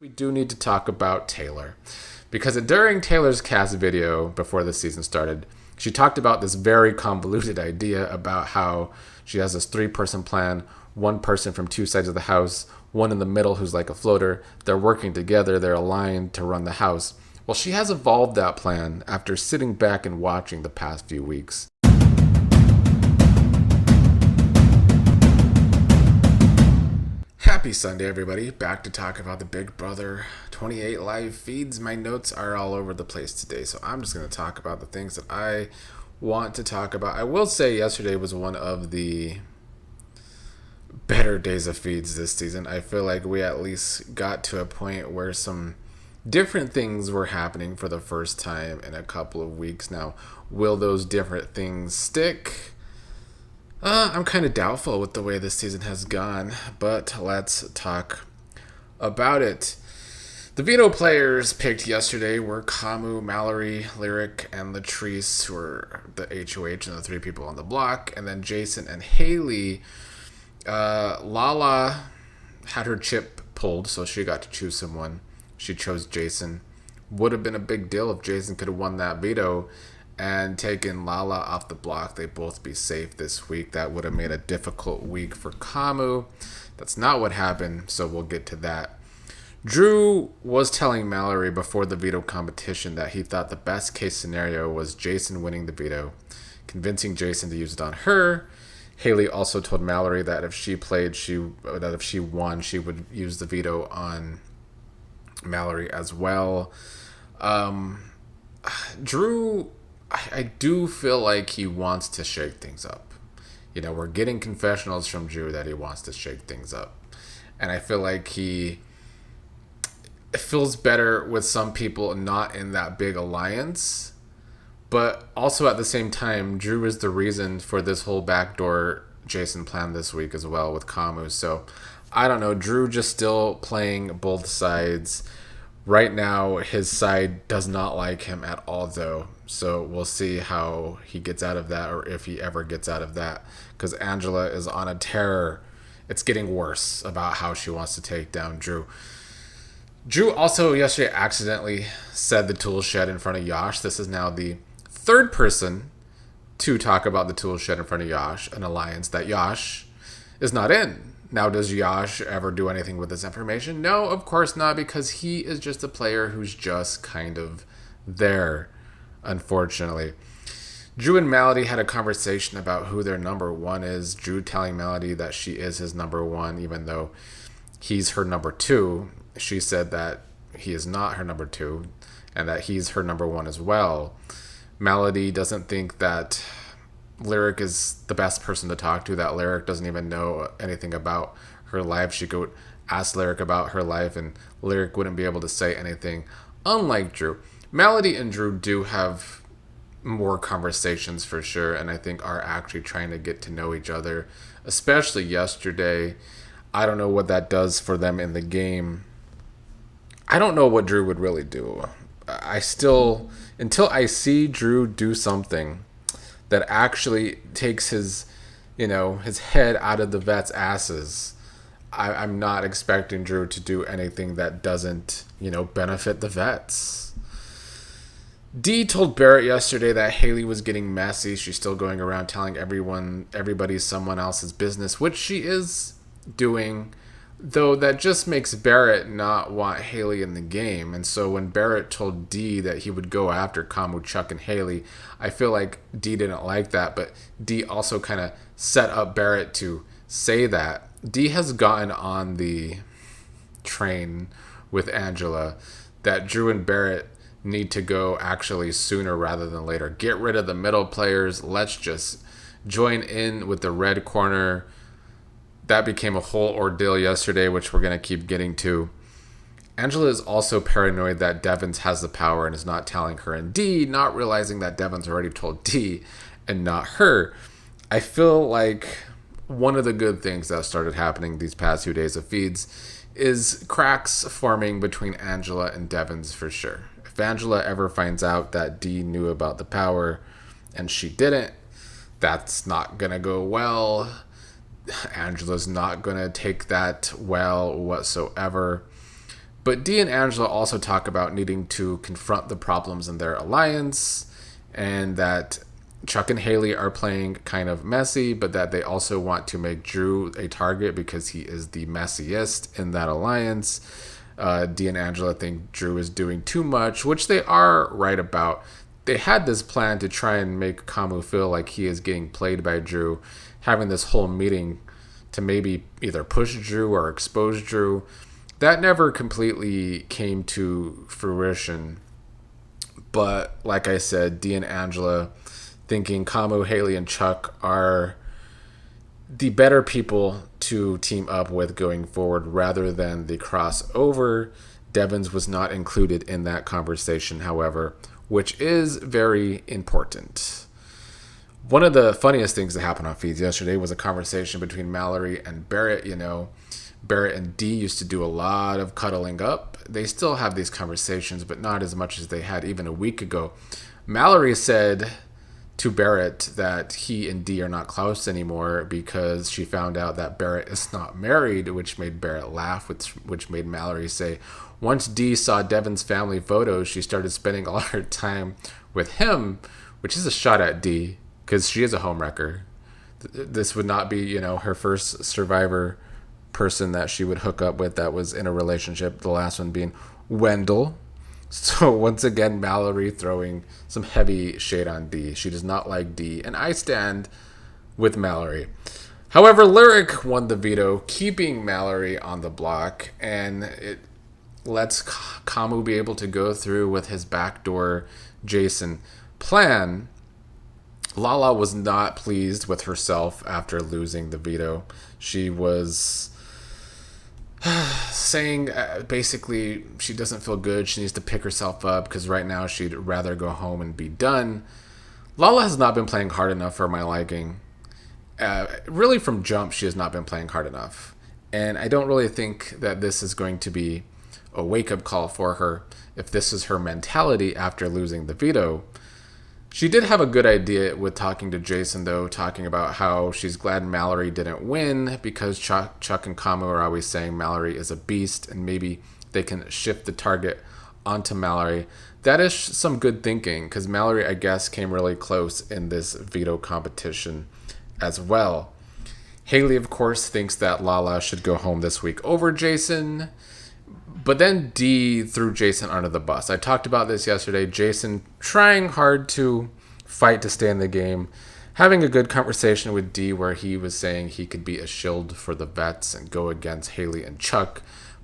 We do need to talk about Taylor. Because during Taylor's cast video before the season started, she talked about this very convoluted idea about how she has this three-person plan, one person from two sides of the house, one in the middle who's like a floater. They're working together, they're aligned to run the house. Well, she has evolved that plan after sitting back and watching the past few weeks. Happy Sunday, everybody. Back to talk about the Big Brother 28 live feeds. My notes are all over the place today, so I'm just going to talk about the things that I want to talk about. I will say yesterday was one of the better days of feeds this season. I feel like we at least got to a point where some different things were happening for the first time in a couple of weeks. Now, will those different things stick? I'm kind of doubtful with the way this season has gone, but let's talk about it. The veto players picked yesterday were Kamu, Mallory, Lyric, and Latrice, who were the HOH and the three people on the block, and then Jason and Haley. Lala had her chip pulled, so she got to choose someone. She chose Jason. Would have been a big deal if Jason could have won that veto and taken Lala off the block. They'd both be safe this week. That would have made a difficult week for Kamu. That's not what happened, so we'll get to that. Drew was telling Mallory before the veto competition that he thought the best case scenario was Jason winning the veto, convincing Jason to use it on her. Haley also told Mallory that if she won, she would use the veto on Mallory as well. Drew, I do feel like he wants to shake things up. You know, we're getting confessionals from Drew that he wants to shake things up. And I feel like it feels better with some people not in that big alliance. But also at the same time, Drew is the reason for this whole backdoor Jason plan this week as well with Kamu. So I don't know. Drew just still playing both sides. Right now, his side does not like him at all, though. So we'll see how he gets out of that, or if he ever gets out of that. Because Angela is on a tear. It's getting worse about how she wants to take down Drew. Drew also yesterday accidentally said the tool shed in front of Yash. This is now the third person to talk about the tool shed in front of Yash, an alliance that Yash is not in. Now, does Yash ever do anything with this information? No, of course not, because he is just a player who's just kind of there, unfortunately. Drew and Melody had a conversation about who their number one is. Drew telling Melody that she is his number one, even though he's her number two. She said that he is not her number two, and that he's her number one as well. Melody doesn't think that Lyric is the best person to talk to, that Lyric doesn't even know anything about her life. She could ask Lyric about her life and Lyric wouldn't be able to say anything, unlike Drew. Melody and Drew do have more conversations for sure, and I think are actually trying to get to know each other, especially yesterday. I don't know what that does for them in the game. I don't know what Drew would really do. Until I see Drew do something that actually takes his head out of the vet's asses, I'm not expecting Drew to do anything that doesn't, benefit the vets. Dee told Barrett yesterday that Haley was getting messy. She's still going around telling everybody someone else's business, which she is doing, though that just makes Barrett not want Haley in the game. And so when Barrett told Dee that he would go after Kamu, Chuck, and Haley, I feel like Dee didn't like that, but Dee also kind of set up Barrett to say that. Dee has gotten on the train with Angela that Drew and Barrett need to go actually sooner rather than later. Get rid of the middle players. Let's just join in with the red corner. That became a whole ordeal yesterday, which we're going to keep getting to. Angela is also paranoid that Devens has the power and is not telling her, and Dee not realizing that Devens already told Dee and not her. I feel like one of the good things that started happening these past 2 days of feeds is cracks forming between Angela and Devens for sure. If Angela ever finds out that Dee knew about the power and she didn't, that's not going to go well. Angela's not going to take that well whatsoever. But Dee and Angela also talk about needing to confront the problems in their alliance, and that Chuck and Haley are playing kind of messy, but that they also want to make Drew a target because he is the messiest in that alliance. Dee and Angela think Drew is doing too much, which they are right about. They had this plan to try and make Kamu feel like he is getting played by Drew, having this whole meeting to maybe either push Drew or expose Drew. That never completely came to fruition. But like I said, Dee and Angela thinking Kamu, Haley, and Chuck are the better people to team up with going forward rather than the crossover. Devens was not included in that conversation, however, which is very important. One of the funniest things that happened on Feeds yesterday was a conversation between Mallory and Barrett. Barrett and Dee used to do a lot of cuddling up. They still have these conversations, but not as much as they had even a week ago. Mallory said to Barrett that he and Dee are not close anymore because she found out that Barrett is not married, which made Barrett laugh, which made Mallory say, once Dee saw Devens' family photos, she started spending all her time with him, which is a shot at Dee because she is a homewrecker. This would not be, her first survivor person that she would hook up with that was in a relationship, the last one being Wendell. So once again, Mallory throwing some heavy shade on Dee. She does not like Dee, and I stand with Mallory. However, Lyric won the veto, keeping Mallory on the block, and it lets Kamu be able to go through with his backdoor Jason plan. Lala was not pleased with herself after losing the veto. She was saying basically she doesn't feel good. She needs to pick herself up because right now she'd rather go home and be done. Lala has not been playing hard enough for my liking. Really from jump, she has not been playing hard enough. And I don't really think that this is going to be a wake-up call for her if this is her mentality after losing the veto. She did have a good idea with talking to Jason, though, talking about how she's glad Mallory didn't win because Chuck and Kamu are always saying Mallory is a beast and maybe they can shift the target onto Mallory. That is some good thinking because Mallory, I guess, came really close in this veto competition as well. Haley, of course, thinks that Lala should go home this week over Jason. But then Dee threw Jason under the bus. I talked about this yesterday. Jason trying hard to fight to stay in the game, having a good conversation with Dee where he was saying he could be a shield for the vets and go against Haley and Chuck.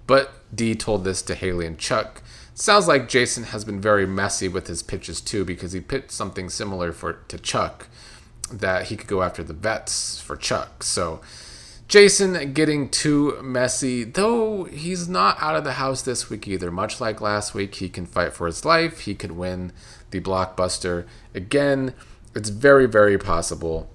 But Dee told this to Haley and Chuck. Sounds like Jason has been very messy with his pitches too because he pitched something similar to Chuck that he could go after the vets for Chuck. So Jason getting too messy, though he's not out of the house this week either. Much like last week, he can fight for his life. He could win the blockbuster again. It's very, very possible.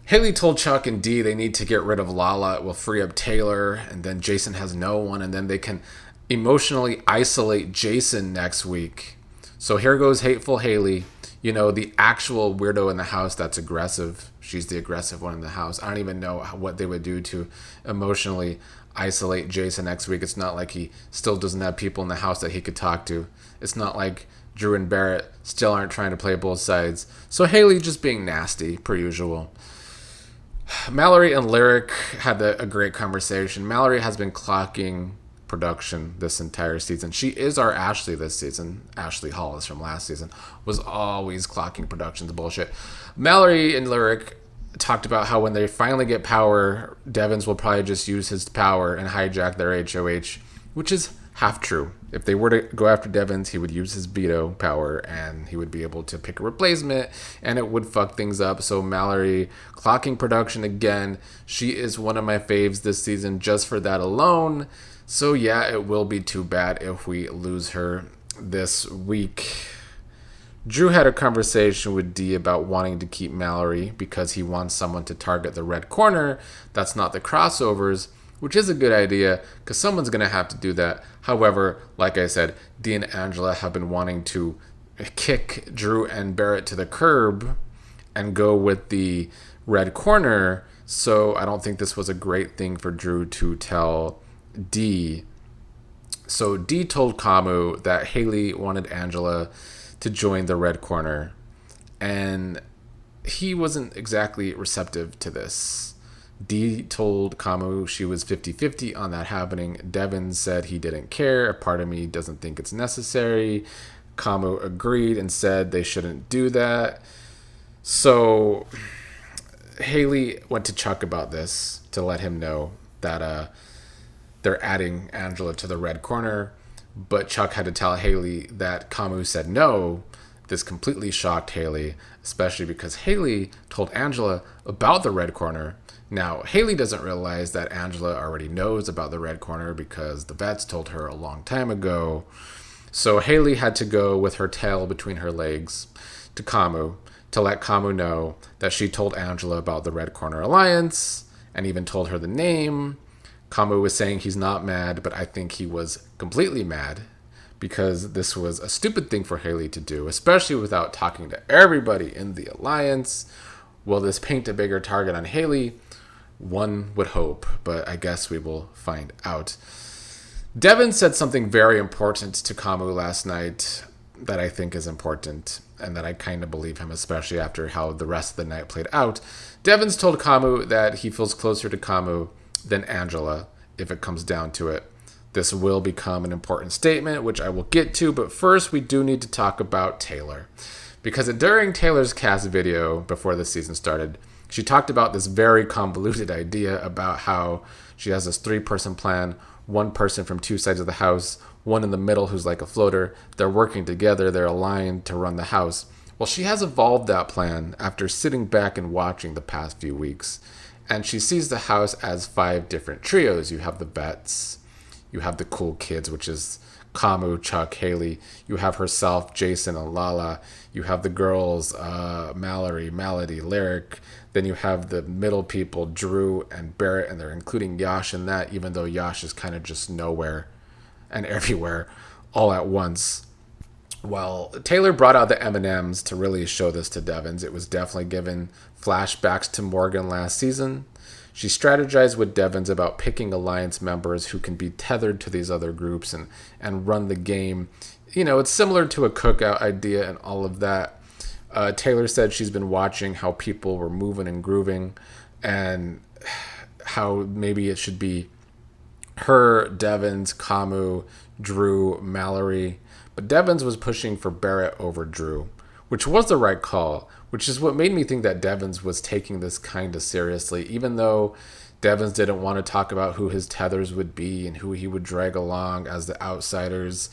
Haley told Chuck and Dee they need to get rid of Lala. It will free up Taylor, and then Jason has no one, and then they can emotionally isolate Jason next week. So here goes hateful Haley. The actual weirdo in the house that's aggressive. She's the aggressive one in the house. I don't even know what they would do to emotionally isolate Jason next week. It's not like he still doesn't have people in the house that he could talk to. It's not like Drew and Barrett still aren't trying to play both sides. So Haley just being nasty, per usual. Mallory and Lyric had a great conversation. Mallory has been clocking production this entire season. She is our Ashley this season. Ashley Hollis from last season was always clocking production's bullshit. Mallory and Lyric talked about how when they finally get power, Devens will probably just use his power and hijack their HOH, which is half true. If they were to go after Devens, he would use his veto power and he would be able to pick a replacement and it would fuck things up. So Mallory clocking production again. She is one of my faves this season just for that alone. So yeah, it will be too bad if we lose her this week. Drew had a conversation with Dee about wanting to keep Mallory because he wants someone to target the red corner. That's not the crossovers, which is a good idea because someone's going to have to do that. However, like I said, Dee and Angela have been wanting to kick Drew and Barrett to the curb and go with the red corner. So I don't think this was a great thing for Drew to tell Dee. So Dee told Kamu that Haley wanted Angela to join the red corner, and he wasn't exactly receptive to this. Dee told Kamu she was 50-50 on that happening. Devens said he didn't care. A part of me doesn't think it's necessary. Kamu agreed and said they shouldn't do that. So Haley went to Chuck about this to let him know that they're adding Angela to the red corner. But Chuck had to tell Haley that Kamu said no. This completely shocked Haley, especially because Haley told Angela about the red corner. Now, Haley doesn't realize that Angela already knows about the red corner because the vets told her a long time ago. So Haley had to go with her tail between her legs to Kamu to let Kamu know that she told Angela about the Red Corner Alliance and even told her the name. Kamu was saying he's not mad, but I think he was completely mad because this was a stupid thing for Haley to do, especially without talking to everybody in the Alliance. Will this paint a bigger target on Haley? One would hope, but I guess we will find out. Devin said something very important to Kamu last night that I think is important and that I kind of believe him, especially after how the rest of the night played out. Devins told Kamu that he feels closer to Kamu than Angela if it comes down to it. This will become an important statement, which I will get to, but first we do need to talk about Taylor. Because during Taylor's cast video before the season started, she talked about this very convoluted idea about how she has this 3-person plan, one person from 2 sides of the house, one in the middle who's like a floater. They're working together. They're aligned to run the house. Well, she has evolved that plan after sitting back and watching the past few weeks. And she sees the house as 5 different trios. You have the vets. You have the cool kids, which is Kamu, Chuck, Haley. You have herself, Jason, and Lala. You have the girls, Mallory, Melody, Lyric. Then you have the middle people, Drew and Barrett, and they're including Yash in that, even though Yash is kind of just nowhere and everywhere all at once. Well, Taylor brought out the M&Ms to really show this to Devens. It was definitely given flashbacks to Morgan last season. She strategized with Devens about picking alliance members who can be tethered to these other groups and run the game. You know, it's similar to a cookout idea and all of that. Taylor said she's been watching how people were moving and grooving and how maybe it should be her, Devens, Kamu, Drew, Mallory. But Devens was pushing for Barrett over Drew, which was the right call, which is what made me think that Devens was taking this kind of seriously, even though Devens didn't want to talk about who his tethers would be and who he would drag along as the outsiders.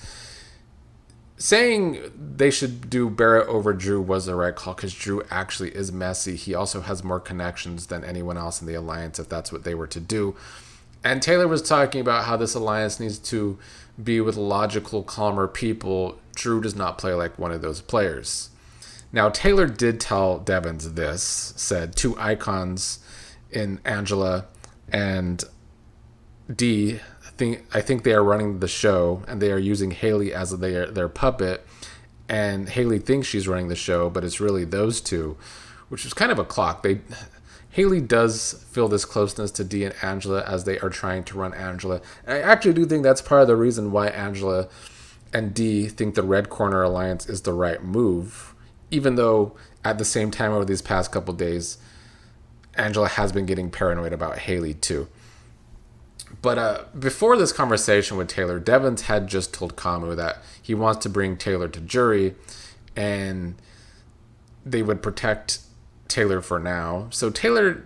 Saying they should do Barrett over Drew was the right call because Drew actually is messy. He also has more connections than anyone else in the alliance if that's what they were to do. And Taylor was talking about how this alliance needs to be with logical, calmer people. Drew does not play like one of those players. Now, Taylor did tell Devens this, said 2 icons in Angela and Dee. I think they are running the show and they are using Haley as their puppet, and Haley thinks she's running the show, but it's really those 2, which is kind of a clock. Haley does feel this closeness to Dee and Angela as they are trying to run Angela. And I actually do think that's part of the reason why Angela and Dee think the Red Corner Alliance is the right move, even though at the same time over these past couple days, Angela has been getting paranoid about Haley too. But before this conversation with Taylor, Devens had just told Kamu that he wants to bring Taylor to jury and they would protect Taylor for now. So Taylor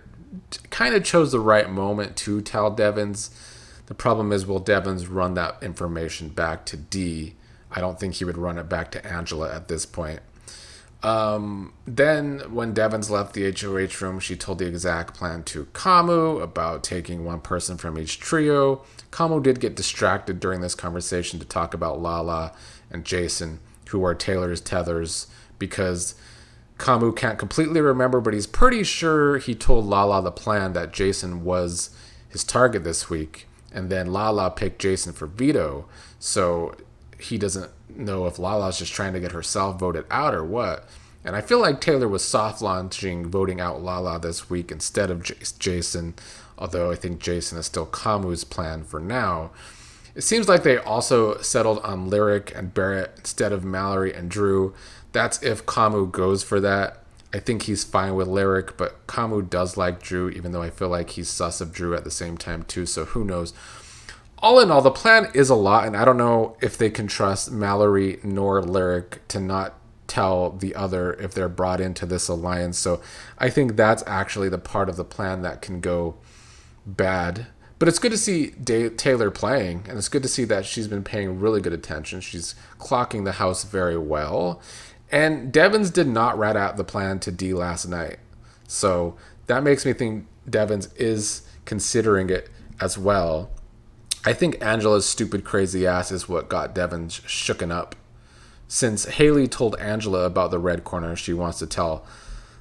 kind of chose the right moment to tell Devens. The problem is, will Devens run that information back to Dee? I don't think he would run it back to Angela at this point. Then when Devens left the HOH room, she told the exact plan to Kamu about taking 1 person from each trio. Kamu did get distracted during this conversation to talk about Lala and Jason, who are Taylor's tethers, because Kamu can't completely remember, but he's pretty sure he told Lala the plan that Jason was his target this week. And then Lala picked Jason for veto. So he doesn't know if Lala's just trying to get herself voted out or what. And I feel like Taylor was soft launching voting out Lala this week instead of Jason, although I think Jason is still Kamu's plan for now. It seems like they also settled on Lyric and Barrett instead of Mallory and Drew. That's if Kamu goes for that. I think he's fine with Lyric, but Kamu does like Drew, even though I feel like he's sus of Drew at the same time too, so who knows. All in all, the plan is a lot, and I don't know if they can trust Mallory nor Lyric to not tell the other if they're brought into this alliance. So I think that's actually the part of the plan that can go bad. But it's good to see Taylor playing, and it's good to see that she's been paying really good attention. She's clocking the house very well. And Devens did not rat out the plan to D last night. So that makes me think Devens is considering it as well. I think Angela's stupid, crazy ass is what got Devens shooken up. Since Haley told Angela about the Red Corner, she wants to tell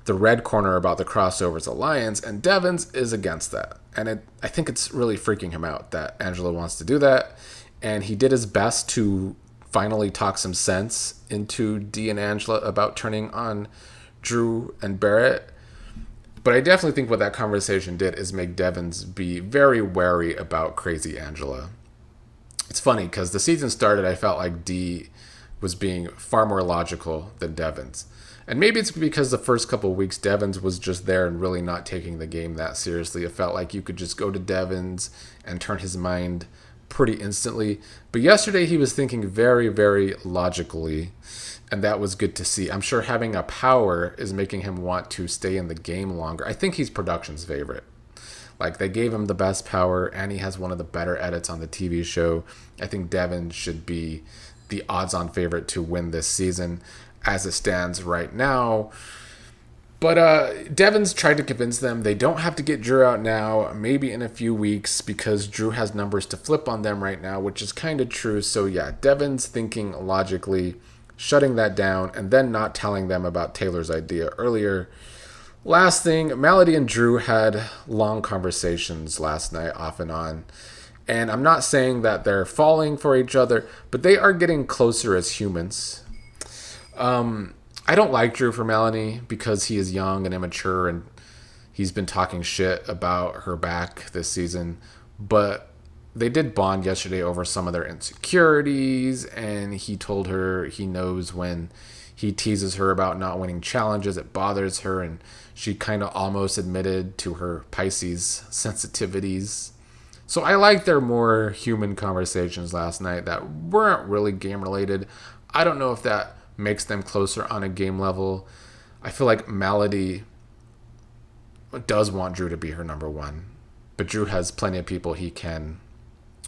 the Red Corner about the Crossovers Alliance, and Devens is against that. And I think it's really freaking him out that Angela wants to do that. And he did his best to finally talk some sense into Dee and Angela about turning on Drew and Barrett. But I definitely think what that conversation did is make Devens be very wary about crazy Angela. It's funny because the season started, I felt like Dee was being far more logical than Devens. And maybe it's because the first couple of weeks Devens was just there and really not taking the game that seriously. It felt like you could just go to Devens and turn his mind pretty instantly. But yesterday he was thinking very, very logically, and that was good to see. I'm sure having a power is making him want to stay in the game longer. I think he's production's favorite. Like, they gave him the best power, and he has one of the better edits on the TV show. I think Devens should be the odds-on favorite to win this season as it stands right now. But Devens tried to convince them they don't have to get Drew out now, maybe in a few weeks, because Drew has numbers to flip on them right now, which is kind of true. So yeah, Devens thinking logically, shutting that down, and then not telling them about Taylor's idea earlier. Last thing, Melody and Drew had long conversations last night, off and on. And I'm not saying that they're falling for each other, but they are getting closer as humans. I don't like Drew for Melanie because he is young and immature and he's been talking shit about her back this season. But they did bond yesterday over some of their insecurities, and he told her he knows when he teases her about not winning challenges, it bothers her, and she kind of almost admitted to her Pisces sensitivities. So I like their more human conversations last night that weren't really game related. I don't know if that makes them closer on a game level. I feel like Melody does want Drew to be her number one, but Drew has plenty of people he can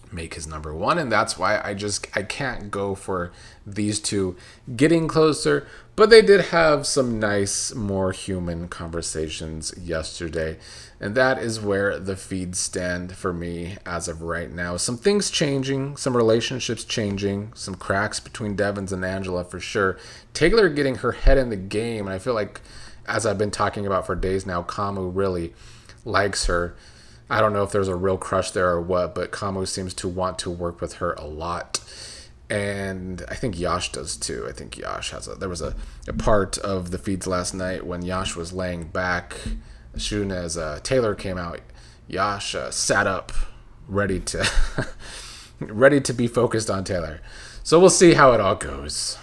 make his number one, and that's why I can't go for these two getting closer. But they did have some nice, more human conversations yesterday, and that is where the feeds stand for me as of right now. Some things changing, some relationships changing, some cracks between Devens and Angela for sure. Taylor getting her head in the game, and I feel like, as I've been talking about for days now, Kamu really likes her. I don't know if there's a real crush there or what, but Kamu seems to want to work with her a lot. And I think Yash does too. I think Yash there was a part of the feeds last night when Yash was laying back. As soon as Taylor came out, Yash sat up, ready to be focused on Taylor. So we'll see how it all goes.